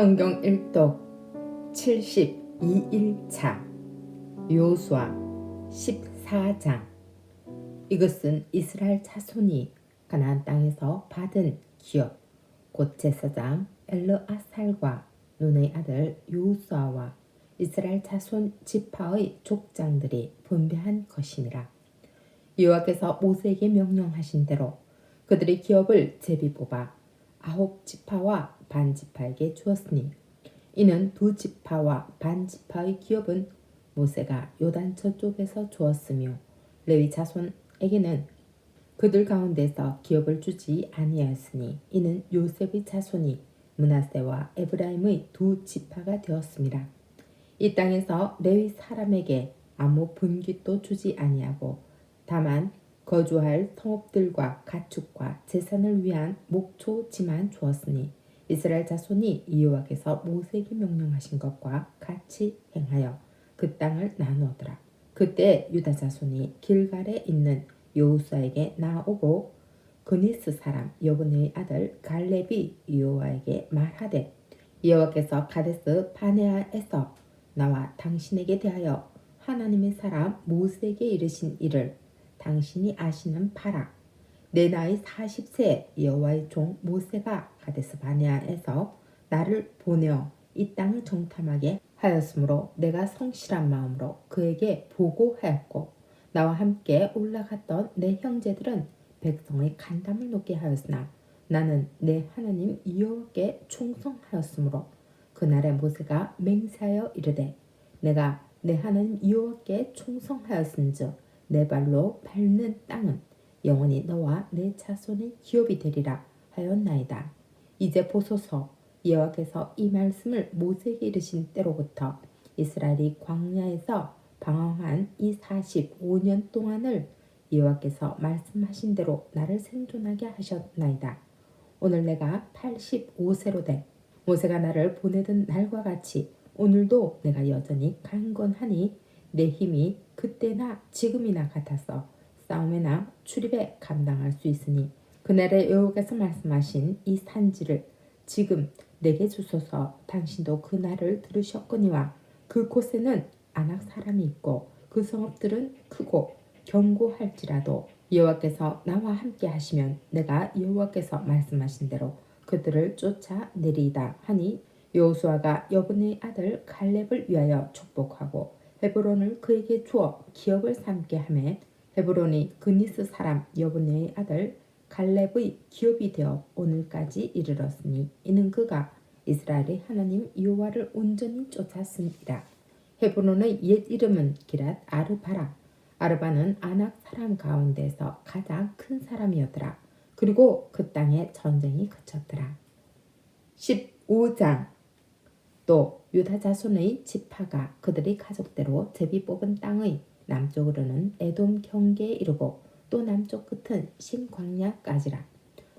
성경 일독 72일차 여호수아 14장. 이것은 이스라엘 자손이 가나안 땅에서 받은 기업 곧 제사장 엘르아살과 눈의 아들 여호수아와 이스라엘 자손 지파의 족장들이 분배한 것이니라. 여호와께서 모세에게 명령하신 대로 그들의 기업을 제비 뽑아 9지파와 반지파에게 주었으니 이는 2지파와 반지파의 기업은 모세가 요단 저쪽에서 주었으며 레위 자손에게는 그들 가운데서 기업을 주지 아니하였으니 이는 요셉의 자손이 므낫세와 에브라임의 2지파가 되었습니다. 이 땅에서 레위 사람에게 아무 분깃도 주지 아니하고 다만 거주할 성읍들과 가축과 재산을 위한 목초지만 주었으니 이스라엘 자손이 여호와께서 모세에게 명령하신 것과 같이 행하여 그 땅을 나누었더라. 그때 유다 자손이 길갈에 있는 여호수아에게 나오고 그니스 사람 여분의 아들 갈렙이 여호와에게 말하되 여호와께서 가데스 바네아에서 나와 당신에게 대하여 하나님의 사람 모세에게 이르신 일을 당신이 아시는 바라. 내 나이 40세 여호와의 종 모세가 가데스 바네아에서 나를 보내어 이 땅을 정탐하게 하였으므로 내가 성실한 마음으로 그에게 보고하였고 나와 함께 올라갔던 내 형제들은 백성의 간담을 높게 하였으나 나는 내 하나님 여호와께 충성하였으므로 그날에 모세가 맹세하여 이르되 내가 내 하나님 여호와께 충성하였은즉 내 발로 밟는 땅은 영원히 너와 내 자손의 기업이 되리라 하였나이다. 이제 보소서 여호와께서 이 말씀을 모세에게 이르신 때로부터 이스라엘이 광야에서 방황한 이 45년 동안을 여호와께서 말씀하신 대로 나를 생존하게 하셨나이다. 오늘 내가 85세로 돼 모세가 나를 보내던 날과 같이 오늘도 내가 여전히 강건하니 내 힘이 그때나 지금이나 같아서 싸움에나 출입에 감당할 수 있으니 그날에 여호와께서 말씀하신 이 산지를 지금 내게 주소서. 당신도 그 날을 들으셨거니와 그곳에는 아낙 사람이 있고 그 성읍들은 크고 견고할지라도 여호와께서 나와 함께 하시면 내가 여호와께서 말씀하신 대로 그들을 쫓아내리이다 하니 여호수아가 여분의 아들 갈렙을 위하여 축복하고 헤브론을 그에게 주어 기업을 삼게 하매 헤브론이 그니스 사람 여분의 아들 갈렙의 기업이 되어 오늘까지 이르렀으니 이는 그가 이스라엘의 하나님 여호와를 온전히 쫓았습니다. 헤브론의 옛 이름은 기랏 아르바라. 아르바는 아낙 사람 가운데서 가장 큰 사람이었더라. 그리고 그 땅에 전쟁이 그쳤더라. 15장. 또 유다 자손의 지파가 그들의 가족대로 제비 뽑은 땅의 남쪽으로는 에돔 경계에 이르고 또 남쪽 끝은 신광야까지라.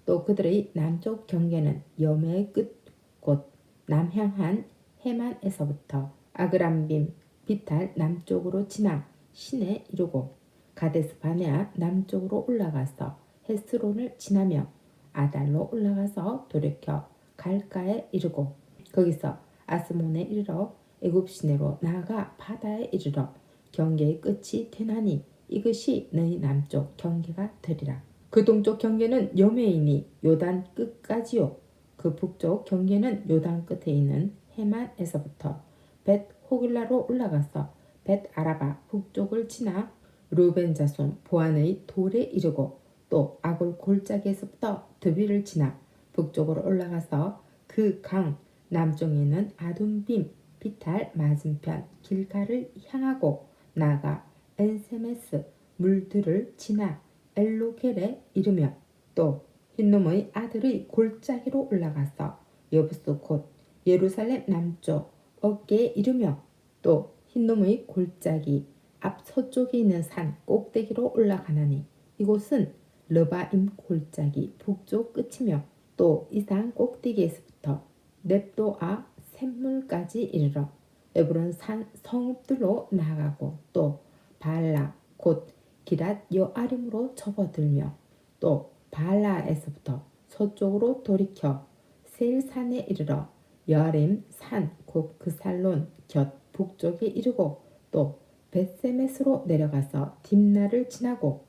또 그들의 남쪽 경계는 여매의 끝 곧 남향한 해만에서부터 아그람빔 비탈 남쪽으로 지나 신에 이르고 가데스 바네아 남쪽으로 올라가서 헤스론을 지나며 아달로 올라가서 돌이켜 갈가에 이르고 거기서 아스몬에 이르러 애굽 시내로 나아가 바다에 이르러 경계의 끝이 되나니 이것이 너희 남쪽 경계가 되리라. 그 동쪽 경계는 여매이니 요단 끝까지요. 그 북쪽 경계는 요단 끝에 있는 해만에서부터 벳 호길라로 올라가서 벳 아라바 북쪽을 지나 루벤 자손 보안의 돌에 이르고 또 아골 골짜기에서부터 드비를 지나 북쪽으로 올라가서 그 강 남쪽에는 아둠빔 비탈 맞은편 길가를 향하고 나아가 엔세메스 물들을 지나 엘로겔에 이르며 또 흰놈의 아들의 골짜기로 올라가서 여부스 곧 예루살렘 남쪽 어깨에 이르며 또 흰놈의 골짜기 앞 서쪽에 있는 산 꼭대기로 올라가나니 이곳은 르바임 골짜기 북쪽 끝이며 또 이 산 꼭대기에서부터 넵도아 샘물까지 이르러 에브론 산 성읍들로 나아가고 또 바알라 곧 기랏 여아림으로 접어들며 또 바알라에서부터 서쪽으로 돌이켜 세일산에 이르러 여아림 산 곧 그살론 곁 북쪽에 이르고 또 벳세메스로 내려가서 딥나를 지나고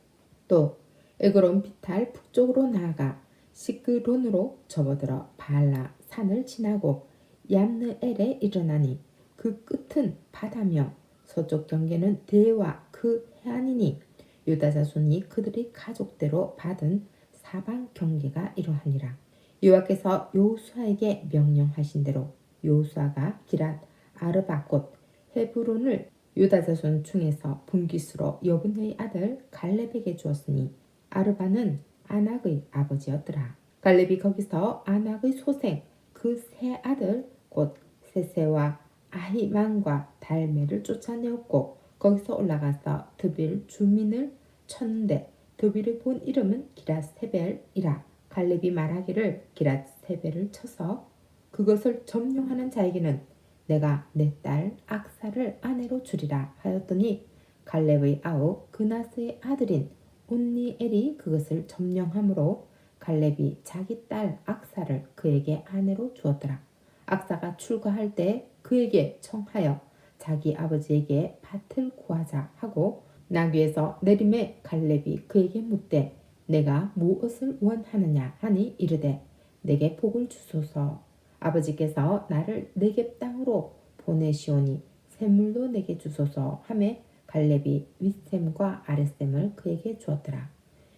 또 에그론 비탈 북쪽으로 나아가 시크론으로 접어들어 발라 산을 지나고 얌느엘에 일어나니 그 끝은 바다며 서쪽 경계는 대와 그 해안이니 유다 자손이 그들의 가족대로 받은 사방 경계가 이러하니라. 여호와께서 여호수아에게 명령하신 대로 여호수아가 기랏 아르바 곧 헤브론을 유다 자손 중에서 분깃으로 여분의 아들 갈렙에게 주었으니 아르바는 아낙의 아버지였더라. 갈렙이 거기서 아낙의 소생 그 세 아들 곧 세세와 아히만과 달메를 쫓아내었고 거기서 올라가서 드빌 주민을 쳤는데 드빌을 본 이름은 기랏세벨이라. 갈렙이 말하기를 기랏세벨을 쳐서 그것을 점령하는 자에게는 내가 내 딸 악사를 아내로 주리라 하였더니 갈렙의 아우 그나스의 아들인 온니엘이 그것을 점령함으로 갈렙이 자기 딸 악사를 그에게 아내로 주었더라. 악사가 출가할 때 그에게 청하여 자기 아버지에게 밭을 구하자 하고 나귀에서 내림에 갈렙이 그에게 묻되 내가 무엇을 원하느냐 하니 이르되 내게 복을 주소서. 아버지께서 나를 네겝 땅으로 보내시오니 샘물도 내게 주소서 하매 갈렙이 윗샘과 아랫샘을 그에게 주었더라.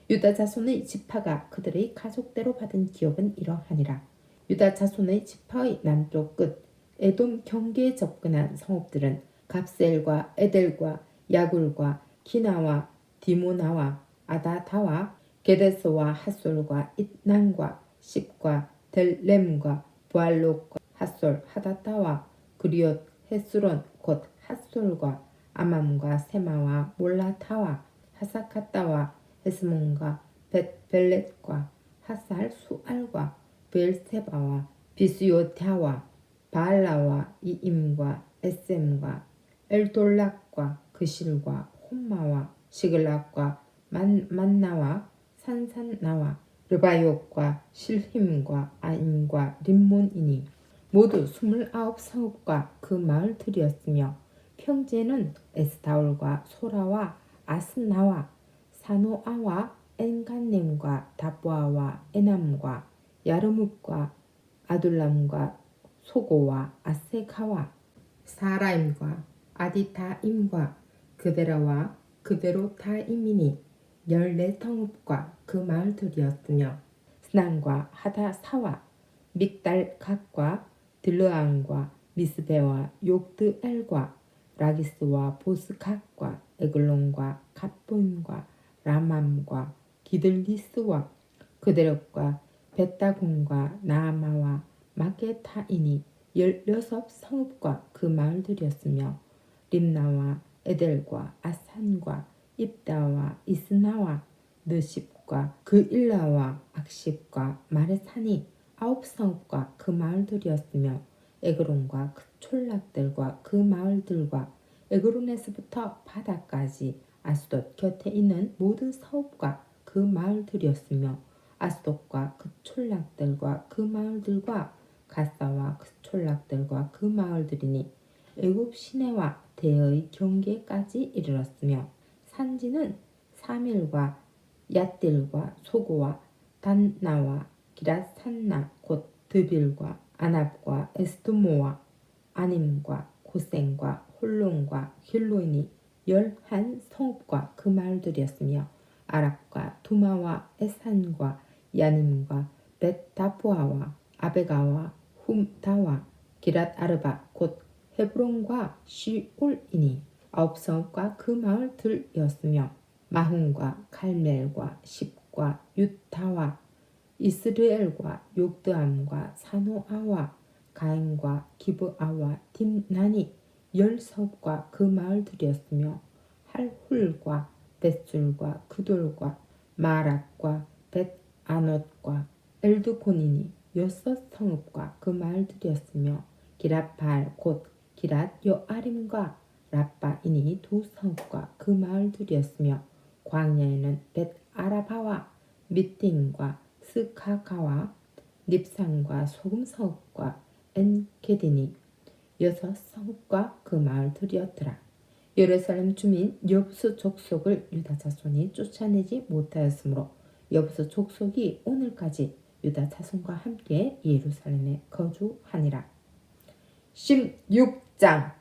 유다 자손의 지파가 그들의 가족대로 받은 기업은 이러하니라. 유다 자손의 지파의 남쪽 끝 에돔 경계에 접근한 성읍들은 갑셀과 에델과 야굴과 기나와 디모나와 아다다와 게데스와 핫솔과 it난과 십과 델렘과 부알롯과 핫솔 하다타와 그리옷 헤스론 곧 핫솔과 아맘과 세마와 몰라타와 하사카타와 헤스몬과 벳벨렛과 하살 수알과 베엘세바와 비스요타와 바알라와 이임과 에셈과 엘돌락과 그실과 홈마와 시글락과 만나와 산산나와 르바욕과 실힘과 아임과 림몬이니 모두 29성읍과 그 마을들이었으며 평지에는 에스타올과 소라와 아스나와 사노아와 엔간넴과 다보아와 에남과 야르묵과 아둘람과 소고와 아세카와 사라임과 아디타임과 그베라와 그베로타임이니 14성읍과 그 마을들이었으며 스난과 하다사와 믹달갓과 들르안과 미스베와 욕드엘과 라기스와 보스갓과 에글론과 갓보임과 라맘과 기들리스와 그데력과 벳다곤과 나아마와 마게타이니 16성읍과 그 마을들이었으며 림나와 에델과 아산과 입다와 이스나와 느십과 그 일라와 악십과 마레산이 9성읍과 그 마을들이었으며 에그론과 그 촌락들과 그 마을들과 에그론에서부터 바다까지 아스돗 곁에 있는 모든 성읍과 그 마을들이었으며 아스돗과 그 촌락들과 그 마을들과 가사와 그 촌락들과 그 마을들이니 애굽 시내와 대의 경계까지 이르렀으며 산지는 사밀과 얏딜과 소고와 단나와 기랏산나 곧 드빌과 아납과 에스드모와 아님과 고센과 홀론과 길로인이 11성읍과 그 마을들이었으며 아랍과 두마와 에산과 야님과 벳다부아와 아베가와 훔다와 기랏아르바 곧 헤브론과 시올이니 9성읍과 그 마을들이었으며 마훈과 갈멜과 십과 유타와 이스르엘과 욕드암과 사노아와 가인과 기브아와 딥난이 10성읍과 그 마을들이었으며 할훌과 벳술과 그돌과 마락과 벳아넛과 엘드고니니 6성읍과 그 마을들이었으며 기랏발 곧 기랏 여아림과 라빠이니 2성읍과 그 마을들이었으며 광야에는 벳아라바와 미띵과 스카가와 닙산과 소금성읍과 엔게디니 6성읍과 그 마을들이었더라. 예루살렘 주민 여부수 족속을 유다 자손이 쫓아내지 못하였으므로 여부수 족속이 오늘까지 유다 자손과 함께 예루살렘에 거주하니라. 16장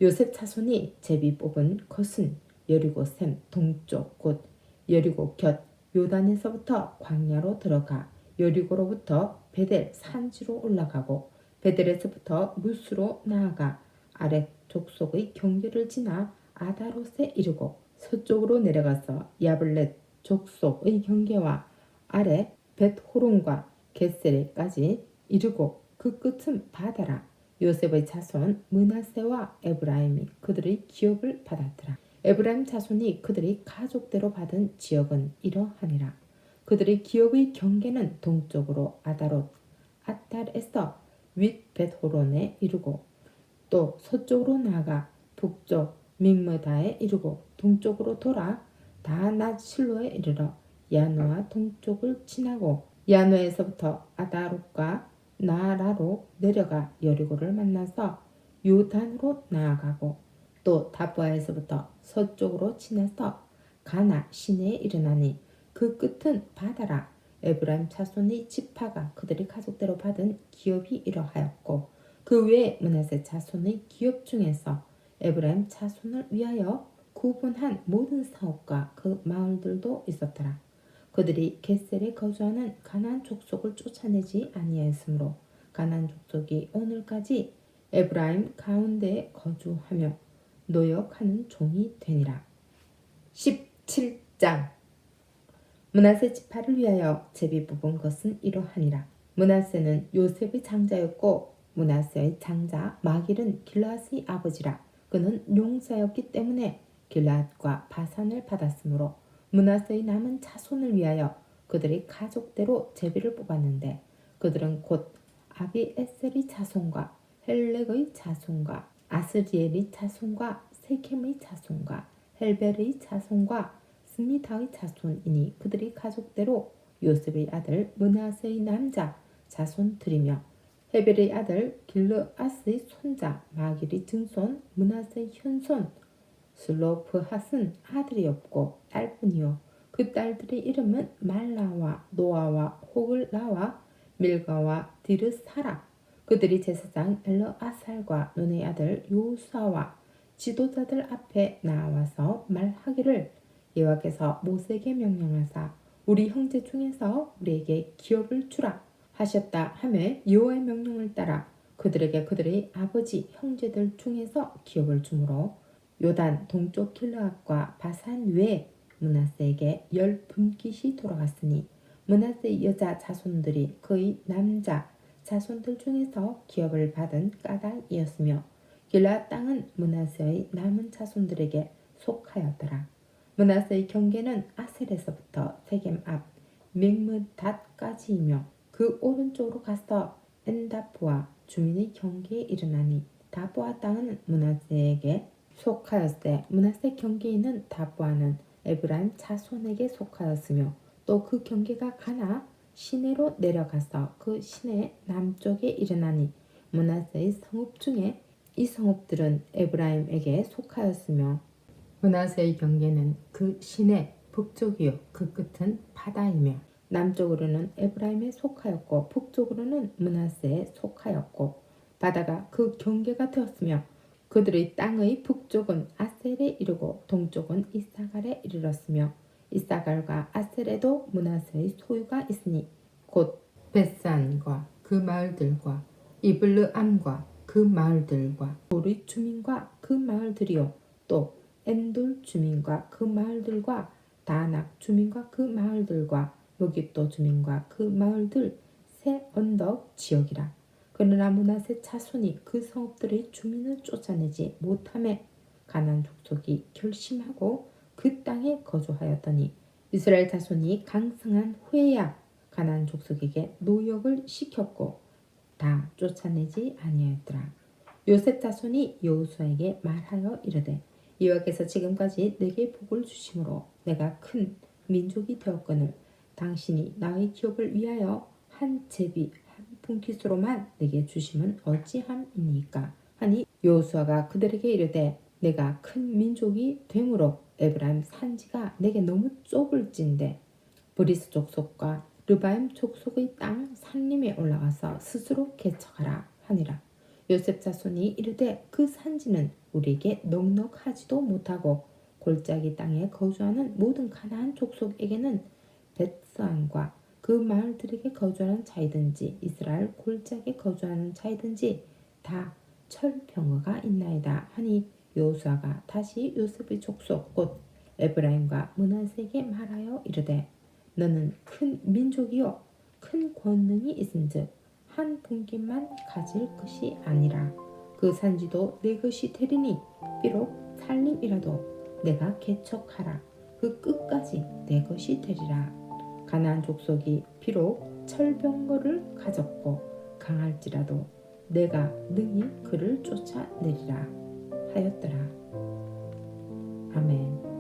요셉 자손이 제비 뽑은 것은 여리고 샘 동쪽 곧 여리고 곁 요단에서부터 광야로 들어가 여리고로부터 베델 산지로 올라가고 베델에서부터 루스로 나아가 아렉 족속의 경계를 지나 아다롯에 이르고 서쪽으로 내려가서 야블렛 족속의 경계와 아래 벳호론과 겟세레까지 이르고 그 끝은 바다라. 요셉의 자손 므낫세와 에브라임이 그들의 기업을 받았더라. 에브라임 자손이 그들의 가족대로 받은 지역은 이러하니라. 그들의 기업의 경계는 동쪽으로 아다롯 아탈에서 윗 벳호론에 이르고 또 서쪽으로 나아가 북쪽 믹므다에 이르고 동쪽으로 돌아 다낫 실로에 이르러 야노아 동쪽을 지나고 야노에서부터 아다롯과 나라로 내려가 여리고를 만나서 요단으로 나아가고 또 다부아에서부터 서쪽으로 지나서 가나 시내에 이르나니 그 끝은 바다라. 에브라임 자손의 지파가 그들의 가족대로 받은 기업이 이러하였고 그 외에 므낫세 자손의 기업 중에서 에브라임 자손을 위하여 구분한 모든 사업과 그 마을들도 있었더라. 그들이 겟셀에 거주하는 가나안 족속을 쫓아내지 아니하였으므로 가나안 족속이 오늘까지 에브라임 가운데에 거주하며 노역하는 종이 되니라. 17장 므낫세 지파를 위하여 제비 뽑은 것은 이러하니라. 므낫세는 요셉의 장자였고 므낫세의 장자 마길은 길라앗의 아버지라. 그는 용사였기 때문에 길라앗과 바산을 받았으므로 므낫세의 남은 자손을 위하여 그들의 가족대로 제비를 뽑았는데 그들은 곧 아비에셀의 자손과 헬렉의 자손과 아스리엘의 자손과 세켐의 자손과 헬벨의 자손과 스미다의 자손이니 그들이 가족대로 요셉의 아들 므낫세의 남자 자손들이며 헤벨의 아들 길르앗의 손자 마길의 증손 므낫세의 현손 슬로프핫은 아들이 없고 딸뿐이요 그 딸들의 이름은 말라와 노아와 호글라와 밀가와 디르사라. 그들이 제사장 엘르아살과 눈의 아들 요수아와 지도자들 앞에 나와서 말하기를 여호와께서 모세에게 명령하사 우리 형제 중에서 우리에게 기업을 주라 하셨다 하매 여호와의 명령을 따라 그들에게 그들의 아버지 형제들 중에서 기업을 주므로 요단 동쪽 길르앗과 바산 외에 므낫세에게 10분깃이 돌아갔으니 므낫세의 여자 자손들이 그의 남자 자손들 중에서 기업을 받은 까닭이었으며 길르앗 땅은 므낫세의 남은 자손들에게 속하였더라. 므낫세의 경계는 아셀에서부터 세겜 앞 믹므닷까지이며 그 오른쪽으로 가서 엔다프와 주민의 경계에 이르나니 다부아 땅은 므낫세에게 속하였으되 므낫세 경계에 있는 다부아는 에브라임 자손에게 속하였으며 또 그 경계가 가나 시내로 내려가서 그 시내 남쪽에 이르나니 므낫세의 성읍 중에 이 성읍들은 에브라임에게 속하였으며 므낫세의 경계는 그 시내 북쪽이요 그 끝은 바다이며 남쪽으로는 에브라임에 속하였고 북쪽으로는 므낫세에 속하였고 바다가 그 경계가 되었으며 그들의 땅의 북쪽은 아셀에 이르고 동쪽은 이사갈에 이르렀으며 이사갈과 아셀에도 므낫세의 소유가 있으니 곧 벳산과 그 마을들과 이블르암과 그 마을들과 돌의 주민과 그 마을들이요 또 엔돌 주민과 그 마을들과 다낙 주민과 그 마을들과 무깃도 주민과 그 마을들 새 언덕 지역이라. 그러나 므낫세 자손이 그 성읍들의 주민을 쫓아내지 못하매 가나안 족속이 결심하고 그 땅에 거주하였더니 이스라엘 자손이 강성한 후에야 가나안 족속에게 노역을 시켰고 다 쫓아내지 아니하였더라. 요셉 자손이 여호수아에게 말하여 이르되 여호와께서 지금까지 내게 복을 주심으로 내가 큰 민족이 되었거늘 당신이 나의 기업을 위하여 한 제비 한 분깃으로만 내게 주심은 어찌함이니까 하니 여호수아가 그들에게 이르되 내가 큰 민족이 되므로 에브라임 산지가 내게 너무 좁을진데 브리스 족속과 르바임 족속의 땅 산림에 올라가서 스스로 개척하라 하니라. 요셉 자손이 이르되 그 산지는 우리에게 넉넉하지도 못하고 골짜기 땅에 거주하는 모든 가나안 족속에게는 벳스안과 그 마을들에게 거주하는 자이든지 이스라엘 골짜기에 거주하는 자이든지 다 철병거가 있나이다 하니 여호수아가 다시 요셉의 족속 곧 에브라임과 므낫세에게 말하여 이르되 너는 큰 민족이요 큰 권능이 있은즉 한 분깃만 가질 것이 아니라 그 산지도 내 것이 되리니 비록 살림이라도 내가 개척하라 그 끝까지 내 것이 되리라. 가나안 족속이 비록 철병거를 가졌고 강할지라도 내가 능히 그를 쫓아내리라 하였더라. 아멘.